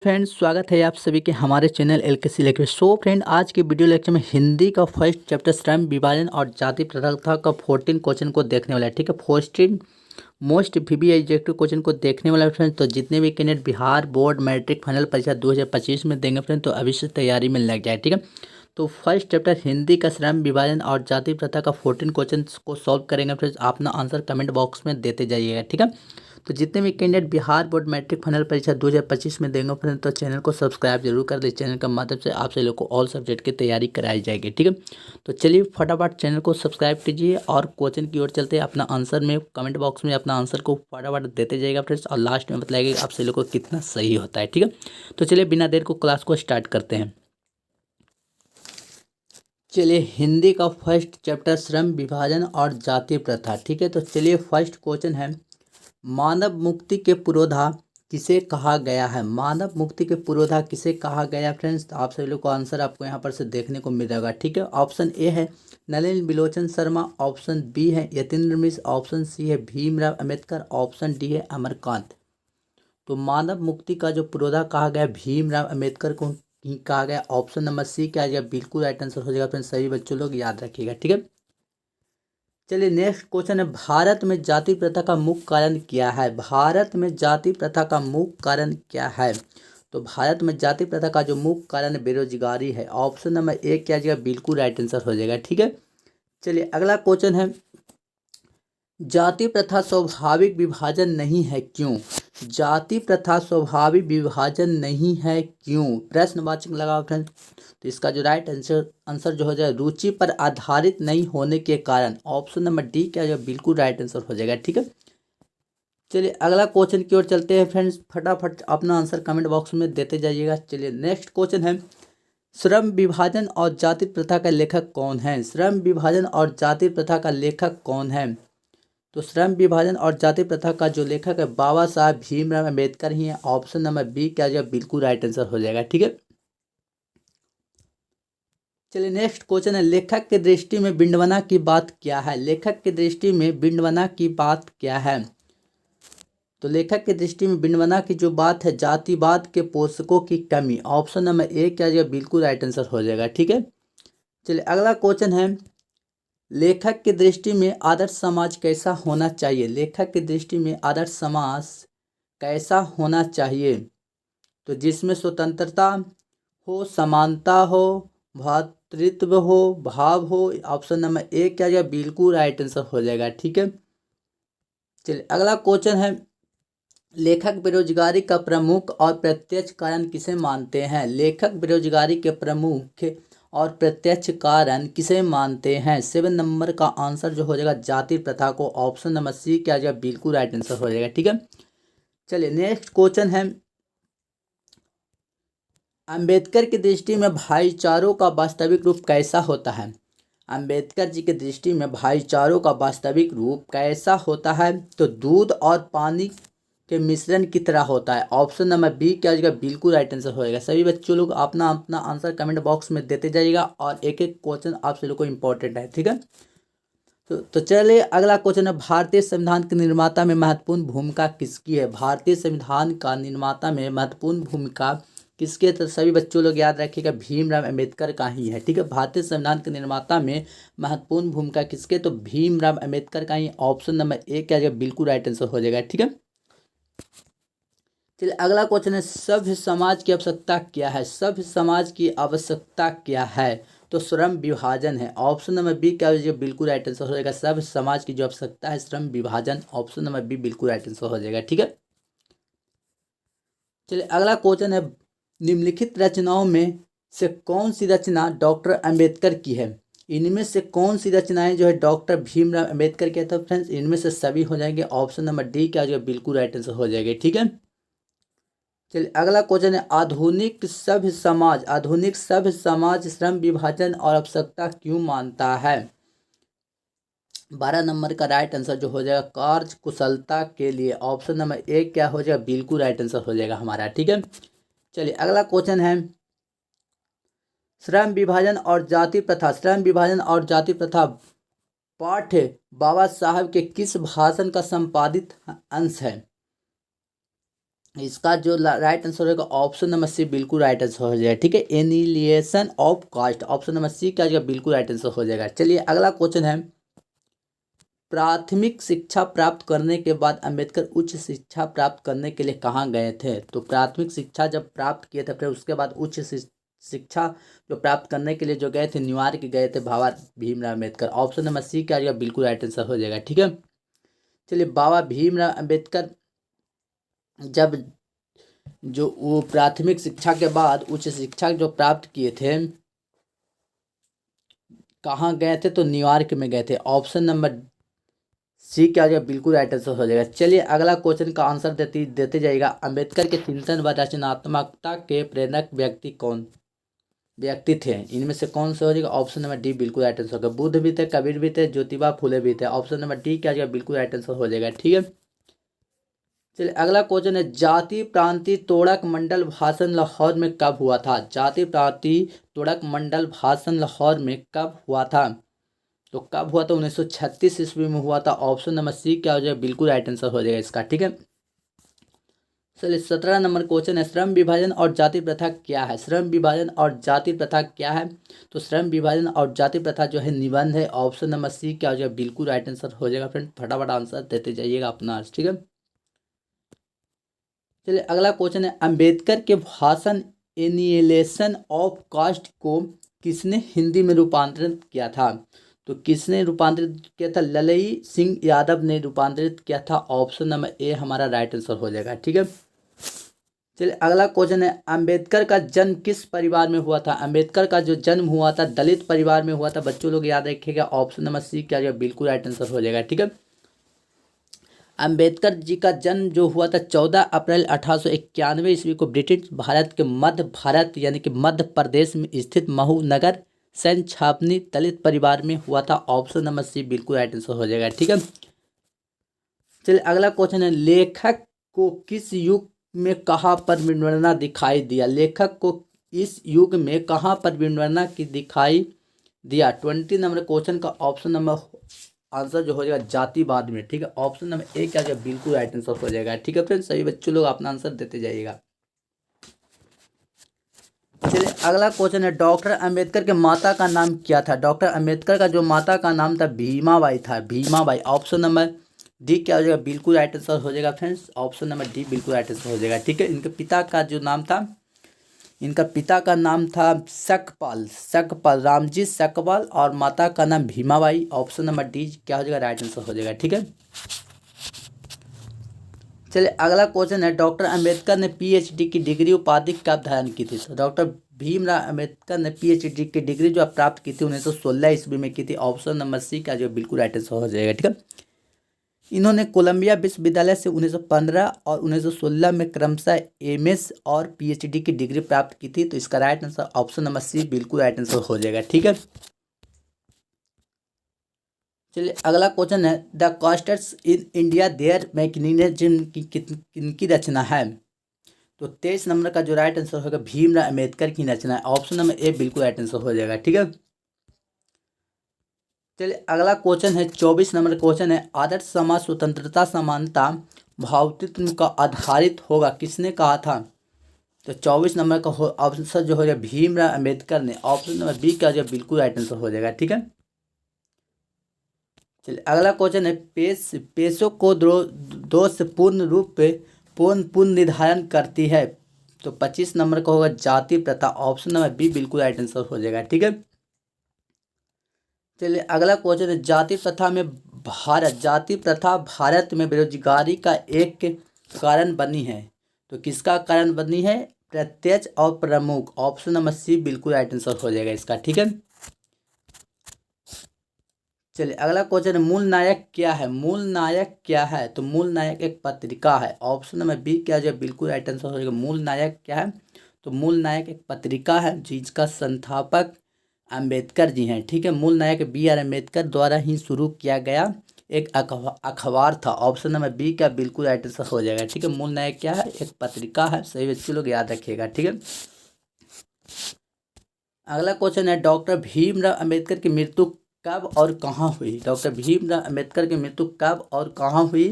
Friends, स्वागत है आप सभी के हमारे चैनल एलकेसी लेक्चर। सो फ्रेंड, आज के वीडियो लेक्चर में हिंदी का फर्स्ट चैप्टर श्रम विभाजन और जाति प्रथा का 14 क्वेश्चन को देखने वाला है। ठीक है, 14 मोस्ट वीवी ऑब्जेक्टिव क्वेश्चन को देखने वाला है फ्रेंड्स। तो जितने भी candidate Bihar board matric final परीक्षा 2025 में देंगे फ्रेंड, तो अभी से तैयारी में लग जाए। ठीक है, तो फर्स्ट चैप्टर हिंदी का श्रम विभाजन और जाति प्रथा का 14 क्वेश्चन को सॉल्व करेंगे फ्रेंड्स। अपना आंसर कमेंट बॉक्स में देते जाइएगा। ठीक है, तो जितने भी candidate Bihar board matric final परीक्षा 2025 में देंगे फ्रेंड, तो चैनल को सब्सक्राइब जरूर कर दे। चैनल के माध्यम से आप सभी लोग को ऑल सब्जेक्ट की तैयारी कराई जाएगी। ठीक है, तो चलिए फटाफट चैनल को सब्सक्राइब कीजिए और क्वेश्चन की ओर चलते हैं। अपना आंसर में कमेंट बॉक्स में अपना आंसर को फटाफट देते जाएगा फ्रेंड्स, और लास्ट में बताइएगा आप सभी लोग को कितना सही होता है। ठीक है, तो चलिए बिना देर को क्लास को स्टार्ट करते हैं। चलिए हिंदी का फर्स्ट चैप्टर श्रम विभाजन और जाति प्रथा। ठीक है, तो चलिए फर्स्ट क्वेश्चन है, मानव मुक्ति के पुरोधा किसे कहा गया है। मानव मुक्ति के पुरोधा किसे कहा गया फ्रेंड्स, तो आप सभी लोग को आंसर आपको यहाँ पर से देखने को मिल जाएगा। ठीक है, ऑप्शन ए है नलिन बिलोचन शर्मा, ऑप्शन बी है यतीन्द्र मिश्र, ऑप्शन सी है भीमराव अंबेडकर, ऑप्शन डी है अमरकांत। तो मानव मुक्ति का जो पुरोधा कहा गया भीमराव अंबेडकर को ही कहा गया। ऑप्शन नंबर सी क्या आ जाएगा, बिल्कुल राइट आंसर हो जाएगा फ्रेंड्स। सभी बच्चों लोग याद रखिएगा। ठीक है, चलिए नेक्स्ट क्वेश्चन है, भारत में जाति प्रथा का मुख्य कारण क्या है। भारत में जाति प्रथा का मुख्य कारण क्या है। तो भारत में जाति प्रथा का जो मुख्य कारण बेरोजगारी है। ऑप्शन नंबर ए क्या आ जाएगा, बिल्कुल राइट आंसर हो जाएगा। ठीक है, चलिए अगला क्वेश्चन है, जाति प्रथा स्वाभाविक विभाजन नहीं है क्यों। जाति प्रथा स्वाभाविक विभाजन नहीं है क्यों, प्रश्नवाचक लगाओ फ्रेंड्स। तो इसका जो राइट आंसर जो हो जाए, रुचि पर आधारित नहीं होने के कारण। ऑप्शन नंबर डी क्या जो बिल्कुल राइट आंसर हो जाएगा। ठीक है, चलिए अगला क्वेश्चन की ओर चलते हैं फ्रेंड्स। फटाफट अपना आंसर कमेंट बॉक्स में देते जाइएगा। चलिए नेक्स्ट क्वेश्चन है, श्रम विभाजन और जाति प्रथा का लेखक कौन है। श्रम विभाजन और जाति प्रथा का लेखक कौन है। तो श्रम विभाजन और जाति प्रथा का जो लेखक है बाबा साहब भीमराव अंबेडकर ही है। ऑप्शन नंबर बी क्या जो बिल्कुल राइट आंसर हो जाएगा। ठीक है, चलिए नेक्स्ट क्वेश्चन है, लेखक के दृष्टि में विडंबना की बात क्या है। लेखक के दृष्टि में विडंबना की बात क्या है। तो लेखक के दृष्टि में विडंबना की जो बात है, जातिवाद के पोषकों की कमी। ऑप्शन नंबर ए क्या जो बिल्कुल राइट आंसर हो जाएगा। ठीक है, चलिए अगला क्वेश्चन है, लेखक की दृष्टि में आदर्श समाज कैसा होना चाहिए। लेखक की दृष्टि में आदर्श समाज कैसा होना चाहिए। तो जिसमें स्वतंत्रता हो, समानता हो, भ्रातृत्व हो, भाव हो। ऑप्शन नंबर ए क्या जाएगा, बिल्कुल राइट आंसर हो जाएगा। ठीक है, चलिए अगला क्वेश्चन है, लेखक बेरोजगारी का प्रमुख और प्रत्यक्ष कारण किसे मानते हैं। लेखक बेरोजगारी के प्रमुख और प्रत्यक्ष कारण किसे मानते हैं। 7 नंबर का आंसर जो हो जाएगा जाति प्रथा को। ऑप्शन नंबर सी क्या जाएगा, बिल्कुल राइट आंसर हो जाएगा। ठीक है, चलिए नेक्स्ट क्वेश्चन है, अंबेडकर की दृष्टि में भाईचारों का वास्तविक रूप कैसा होता है। अंबेडकर जी की दृष्टि में भाईचारों का वास्तविक रूप कैसा होता है। तो दूध और पानी के मिश्रण की तरह होता है। ऑप्शन नंबर बी क्या हो जाएगा, बिल्कुल राइट आंसर होएगा। सभी बच्चों लोग अपना अपना आंसर कमेंट बॉक्स में देते जाइएगा, और एक एक क्वेश्चन आप सभी लोग को इम्पोर्टेंट है। ठीक है, तो चलिए अगला क्वेश्चन है, भारतीय संविधान के निर्माता में महत्वपूर्ण भूमिका किसकी है। भारतीय संविधान का निर्माता में महत्वपूर्ण भूमिका किसके, तो सभी बच्चों लोग याद रखिएगा, भीमराव अंबेडकर का ही है। ठीक है, भारतीय संविधान के निर्माता में महत्वपूर्ण भूमिका किसके, तो भीमराव अंबेडकर का ही। ऑप्शन नंबर ए क्या जाएगा, बिल्कुल राइट आंसर हो जाएगा। ठीक है, चलिए अगला क्वेश्चन है, सभ्य समाज की आवश्यकता क्या है। सभ्य समाज की आवश्यकता क्या है। तो श्रम विभाजन है। ऑप्शन नंबर बी क्या हो जाएगा, बिल्कुल राइट आंसर हो जाएगा। सभ्य समाज की जो आवश्यकता है श्रम विभाजन। ऑप्शन नंबर बी बिल्कुल राइट आंसर हो जाएगा। ठीक है, चलिए अगला क्वेश्चन है, निम्नलिखित रचनाओं में से कौन सी रचना डॉक्टर अंबेडकर की है। इनमें से कौन सी रचनाएं जो है डॉक्टर भीमराव अंबेडकर की है। तो फ्रेंड्स इनमें से सभी हो जाएंगे। ऑप्शन नंबर डी क्या हो जाएगा, बिल्कुल राइट आंसर हो जाएगा। ठीक है, चलिए अगला क्वेश्चन है, आधुनिक सभ्य समाज श्रम विभाजन और आवश्यकता क्यों मानता है। 12 नंबर का राइट आंसर जो हो जाएगा, कार्य कुशलता के लिए। ऑप्शन नंबर ए क्या हो जाएगा, बिल्कुल राइट आंसर हो जाएगा हमारा। ठीक है, चलिए अगला क्वेश्चन है, श्रम विभाजन और जाति प्रथा। श्रम विभाजन और जाति प्रथा पाठ्य बाबा साहब के किस भाषण का संपादित अंश है। इसका जो राइट आंसर होगा ऑप्शन नंबर सी बिल्कुल राइट आंसर हो जाएगा। ठीक है, annihilation of caste, option number C क्या हो जाएगा, बिल्कुल राइट आंसर हो जाएगा। चलिए अगला क्वेश्चन है, प्राथमिक शिक्षा प्राप्त करने के बाद अंबेडकर उच्च शिक्षा प्राप्त करने के लिए कहाँ गए थे? तो प्राथमिक शिक्षा जब प्राप्त किए थे फिर उसके बाद उच्च शिक्षा जो प्राप्त करने के लिए जो गए थे न्यूयॉर्क गए थे Baba Bhimrao Ambedkar. Option number C क्या हो जाएगा, बिल्कुल राइट आंसर हो जाएगा। ठीक है, चलिए बाबा भीमराव अम्बेडकर जब जो वो प्राथमिक शिक्षा के बाद उच्च शिक्षा जो प्राप्त किए थे कहाँ गए थे? तो न्यूयॉर्क में गए थे। ऑप्शन नंबर सी क्या हो जाएगा, बिल्कुल राइट आंसर हो जाएगा। चलिए अगला क्वेश्चन का आंसर देते जाइएगा। अंबेडकर के चिंतन व रचनात्मकता के प्रेरक व्यक्ति थे, इनमें से कौन से हो जाएगा? ऑप्शन नंबर डी बिल्कुल राइट आंसर होगा। बुद्ध भी थे, कबीर भी थे, ज्योतिबा फुले भी थे। ऑप्शन नंबर डी क्या हो जाएगा, बिल्कुल राइट आंसर हो जाएगा। ठीक है, चलिए अगला क्वेश्चन है, जाति प्रांतीय तोड़क मंडल भाषण लाहौर में कब हुआ था? जाति प्रांतीय तोड़क मंडल भाषण लाहौर में कब हुआ था? तो कब हुआ था? 1936 ईस्वी में हुआ था। ऑप्शन नंबर सी क्या हो जाएगा, बिल्कुल राइट आंसर हो जाएगा इसका। ठीक है, चलिए 17 नंबर क्वेश्चन है, श्रम विभाजन और जाति प्रथा क्या है? श्रम विभाजन और जाति प्रथा क्या है? तो श्रम विभाजन और जाति प्रथा जो है निबंध है। ऑप्शन नंबर सी क्या हो जाएगा, बिल्कुल राइट आंसर हो जाएगा। फ्रेंड फटाफट आंसर देते जाइएगा अपना। ठीक है, चलिए अगला क्वेश्चन है, अंबेडकर के भाषण एनिहिलेशन ऑफ कास्ट को किसने हिंदी में रूपांतरित किया था? तो किसने रूपांतरित किया था? ललई सिंह यादव ने रूपांतरित किया था। ऑप्शन नंबर ए हमारा राइट आंसर हो जाएगा। ठीक है, चलिए अगला क्वेश्चन है, अंबेडकर का जन्म किस परिवार में हुआ था? अंबेडकर का जो जन्म हुआ था दलित परिवार में हुआ था। बच्चों लोग याद रखिएगा। ऑप्शन नंबर सी क्या हो बिल्कुल राइट आंसर हो जाएगा। ठीक है, अंबेडकर जी का जन्म जो हुआ था 14 अप्रैल 1891 ईस्वी को ब्रिटिश भारत के मध्य भारत यानी कि मध्य प्रदेश में स्थित महू नगर सैन छावनी दलित परिवार में हुआ था। ऑप्शन नंबर सी बिल्कुल राइट आंसर हो जाएगा। ठीक है, चलिए अगला क्वेश्चन है, लेखक को किस युग में कहाँ पर विडंबना दिखाई दिया? लेखक को इस युग में कहाँ पर विडंबना की दिखाई दिया? 20 नंबर क्वेश्चन का ऑप्शन नंबर आंसर जो हो जाएगा जातिवाद में। ठीक है, ऑप्शन नंबर ए क्या जाएगा, बिल्कुल राइट आंसर हो जाएगा। ठीक है फ्रेंड्स, सभी बच्चों लोग अपना आंसर देते जाइएगा। चलिए अगला क्वेश्चन है, डॉक्टर अंबेडकर के माता का नाम क्या था? डॉक्टर अंबेडकर का जो माता का नाम था भीमाबाई था, भीमाबाई। ऑप्शन नंबर डी क्या हो जाएगा, बिल्कुल राइट आंसर हो जाएगा फ्रेंड्स। ऑप्शन नंबर डी बिल्कुल राइट आंसर हो जाएगा। ठीक है, इनके पिता का जो नाम था, इनका पिता का नाम था सकपाल रामजी सकपाल और माता का नाम भीमाबाई। ऑप्शन नंबर डी क्या हो जाएगा, राइट आंसर हो जाएगा। ठीक है, चलिए अगला क्वेश्चन है, डॉक्टर अंबेडकर ने पीएचडी की डिग्री उपाधि कब धारण की थी? तो डॉक्टर भीमराव अंबेडकर ने पीएचडी की डिग्री जो प्राप्त की थी 1916 ईस्वी में की थी। ऑप्शन नंबर सी का जो बिल्कुल राइट आंसर हो जाएगा। ठीक है, इन्होंने कोलंबिया विश्वविद्यालय से 1915 और 1916 में क्रमशः एमएस और पीएचडी की डिग्री प्राप्त की थी। तो इसका right answer option number C बिल्कुल राइट आंसर हो जाएगा। ठीक है, चलिए अगला क्वेश्चन है, the castes in India their mechanism की किनकी रचना है? तो 23 नंबर का जो राइट आंसर होगा भीमराव अम्बेडकर की रचना है। ऑप्शन नंबर ए बिल्कुल राइट आंसर हो जाएगा। ठीक है, चलिए अगला क्वेश्चन है, 24 नंबर क्वेश्चन है, आदर्श समाज स्वतंत्रता समानता भावतृत्व का आधारित होगा, किसने कहा था? तो 24 नंबर का आंसर जो हो जाएगा भीमराव अम्बेडकर ने। ऑप्शन नंबर बी का जो बिल्कुल राइट आंसर हो जाएगा। ठीक है, चलिए अगला क्वेश्चन है, पेशों को दोष पूर्ण रूप पे पूर्ण निर्धारण करती है। तो 25 नंबर का होगा जाति प्रथा। ऑप्शन नंबर बी बिल्कुल राइट आंसर हो जाएगा। ठीक है, चलिए अगला क्वेश्चन है, जाति प्रथा भारत में बेरोजगारी का एक कारण बनी है। तो किसका कारण बनी है? प्रत्यक्ष और प्रमुख। ऑप्शन नंबर सी बिल्कुल राइट आंसर हो जाएगा इसका। ठीक है, चलिए अगला क्वेश्चन है, मूल नायक क्या है? मूल नायक क्या है? तो मूल नायक एक पत्रिका है। ऑप्शन नंबर बी क्या जो बिल्कुल राइट आंसर हो जाएगा। मूल नायक क्या है? तो मूल नायक एक पत्रिका है जिसका संस्थापक अंबेडकर जी हैं। ठीक है, मूल नायक BR अम्बेडकर द्वारा ही शुरू किया गया एक अखबार था। ऑप्शन नंबर बी क्या बिल्कुल राइट आंसर हो जाएगा। ठीक है, मूल नायक क्या है? एक पत्रिका है। सही बच्चे लोग याद रखिएगा। ठीक है, अगला क्वेश्चन है, डॉक्टर भीमराव अम्बेडकर की मृत्यु कब और कहाँ हुई? डॉक्टर भीमराव अम्बेडकर की मृत्यु कब और कहाँ हुई?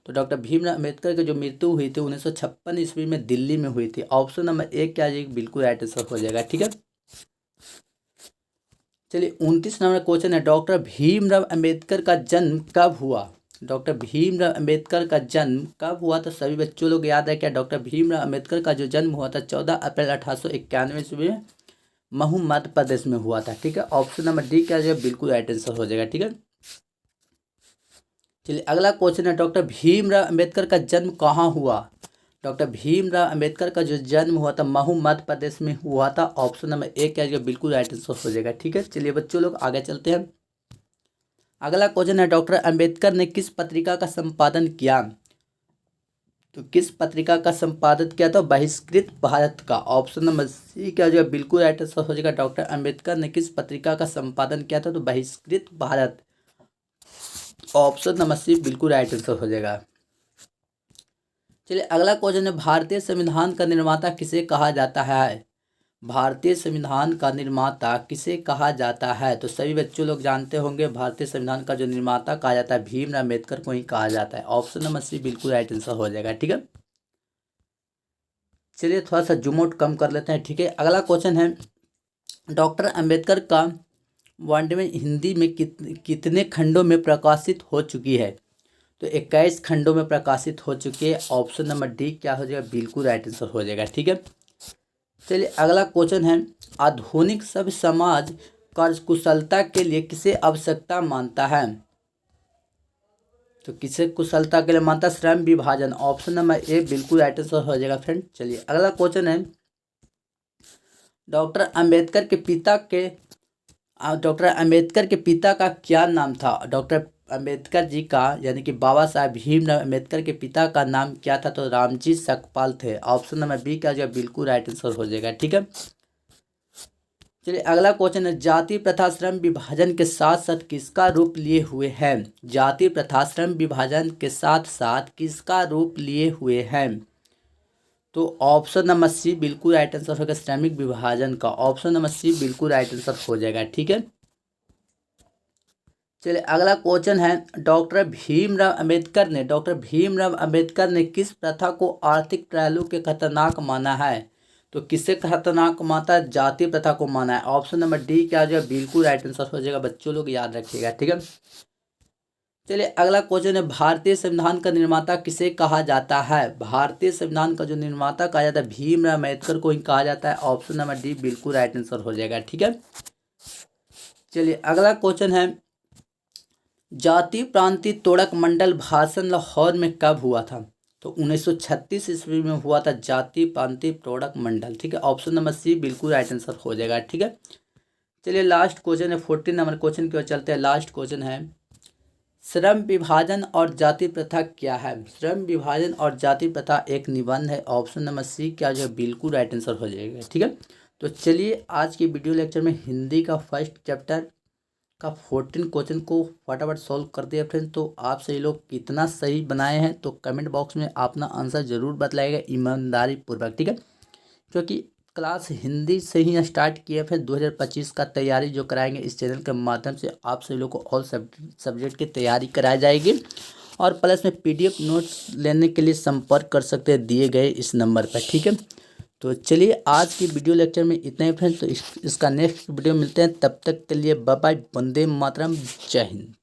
तो डॉक्टर भीमराव अम्बेडकर की जो मृत्यु हुई थी 1956 ईस्वी में दिल्ली में हुई थी। ऑप्शन नंबर 1 क्या जी बिल्कुल राइट आंसर हो जाएगा। ठीक है, चलिए 29 नंबर क्वेश्चन है, डॉक्टर भीमराव अम्बेडकर का जन्म कब हुआ? डॉक्टर भीमराव अम्बेडकर का जन्म कब हुआ? तो सभी बच्चों लोग याद है क्या, डॉक्टर भीमराव अम्बेडकर का जो जन्म हुआ था 14 अप्रैल 1891 ईस्वी में महू मध्य प्रदेश में हुआ था। ठीक है, ऑप्शन नंबर डी क्या जो बिल्कुल राइट आंसर हो जाएगा। ठीक है, चलिए अगला क्वेश्चन है, डॉक्टर भीमराव अम्बेडकर का जन्म कहाँ हुआ? डॉक्टर भीमराव अम्बेडकर का जो जन्म हुआ था महू मध्य प्रदेश में हुआ था। ऑप्शन नंबर 1 क्या जो बिल्कुल राइट आंसर हो जाएगा। ठीक है, चलिए बच्चों लोग आगे चलते हैं। अगला क्वेश्चन है, डॉक्टर अम्बेडकर ने किस पत्रिका का संपादन किया? तो किस पत्रिका का संपादन किया था? बहिष्कृत भारत का। ऑप्शन नंबर सी क्या जो बिल्कुल राइट आंसर हो जाएगा। डॉक्टर अम्बेडकर ने किस पत्रिका का संपादन किया था? तो बहिष्कृत भारत। ऑप्शन नंबर सी बिल्कुल राइट आंसर हो जाएगा। चलिए अगला क्वेश्चन है, भारतीय संविधान का निर्माता किसे कहा जाता है? भारतीय संविधान का निर्माता किसे कहा जाता है? तो सभी बच्चों लोग जानते होंगे भारतीय संविधान का जो निर्माता कहा जाता है भीमराव अम्बेडकर को ही कहा जाता है। ऑप्शन नंबर सी बिल्कुल राइट आंसर हो जाएगा। ठीक है, चलिए थोड़ा सा जूम आउट कम कर लेते हैं। ठीक है, अगला क्वेश्चन है, डॉक्टर अम्बेडकर का वाङ्मय हिंदी में कितने खंडों में प्रकाशित हो चुकी है? तो 21 खंडों में प्रकाशित हो चुकी है। ऑप्शन नंबर डी क्या हो जाएगा बिल्कुल राइट आंसर हो जाएगा। ठीक है, चलिए अगला क्वेश्चन है, आधुनिक सभ्य समाज कार्यकुशलता के लिए किसे आवश्यकता मानता है? तो किसे कुशलता के लिए मानता? श्रम विभाजन। ऑप्शन नंबर ए बिल्कुल राइट आंसर हो जाएगा फ्रेंड। चलिए अगला क्वेश्चन है, डॉक्टर अम्बेडकर के पिता का क्या नाम था? डॉक्टर अम्बेडकर जी का यानी कि बाबा साहब भीमराव अम्बेडकर के पिता का नाम क्या था? तो रामजी सकपाल थे। ऑप्शन नंबर बी क्या जो बिल्कुल राइट आंसर हो जाएगा। ठीक है, चलिए अगला क्वेश्चन है, जाति प्रथा श्रम विभाजन के साथ साथ किसका रूप लिए हुए हैं? जाति प्रथा श्रम विभाजन के साथ साथ किसका रूप लिए हुए हैं? तो ऑप्शन नंबर सी बिल्कुल राइट आंसर होगा, श्रमिक विभाजन का। ऑप्शन नंबर सी बिल्कुल राइट आंसर हो जाएगा। ठीक है, चलिए अगला क्वेश्चन है, डॉक्टर भीमराव अम्बेडकर ने किस प्रथा को आर्थिक पहलू के खतरनाक माना है? तो किसे खतरनाक माना? जाति प्रथा को माना है। ऑप्शन नंबर डी क्या जो बिल्कुल राइट आंसर हो जाएगा। बच्चों लोग याद रखिएगा। ठीक है, चलिए अगला क्वेश्चन है, भारतीय संविधान का निर्माता किसे कहा जाता है? भारतीय संविधान का जो निर्माता कहा जाता है भीमराव अम्बेडकर को ही कहा जाता है। ऑप्शन नंबर डी बिल्कुल राइट आंसर हो जाएगा। ठीक है, चलिए अगला क्वेश्चन है, जाति प्रांतीय तोड़क मंडल भाषण लाहौर में कब हुआ था? तो 1936 ईस्वी में हुआ था जाति प्रांतीय तोड़क मंडल। ठीक है, ऑप्शन नंबर सी बिल्कुल राइट आंसर हो जाएगा। ठीक है, चलिए लास्ट क्वेश्चन है, 14 नंबर क्वेश्चन की ओर चलते हैं। लास्ट क्वेश्चन है, श्रम विभाजन और जाति प्रथा क्या है? श्रम विभाजन और जाति प्रथा एक निबंध है। ऑप्शन नंबर सी क्या जो बिल्कुल राइट आंसर हो जाएगा। ठीक है, तो चलिए आज की वीडियो लेक्चर में हिंदी का फर्स्ट चैप्टर का 14 क्वेश्चन को फटाफट सॉल्व कर दिया फ्रेंड। तो आप सही लोग कितना सही बनाए हैं तो कमेंट बॉक्स में अपना आंसर ज़रूर बतलाइएगा ईमानदारी पूर्वक। ठीक है, क्योंकि क्लास हिंदी से ही स्टार्ट किया, फिर 2025 का तैयारी जो कराएंगे इस चैनल के माध्यम से आप सभी लोग को ऑल सब्जेक्ट की तैयारी कराई जाएगी। और प्लस में PDF नोट्स लेने के लिए संपर्क कर सकते हैं दिए गए इस नंबर पर। ठीक है, तो चलिए आज की वीडियो लेक्चर में इतना ही फ्रेंड्स। तो इसका नेक्स्ट वीडियो मिलते हैं, तब तक के लिए बाय बाय, वंदे मातरम, जय हिंद।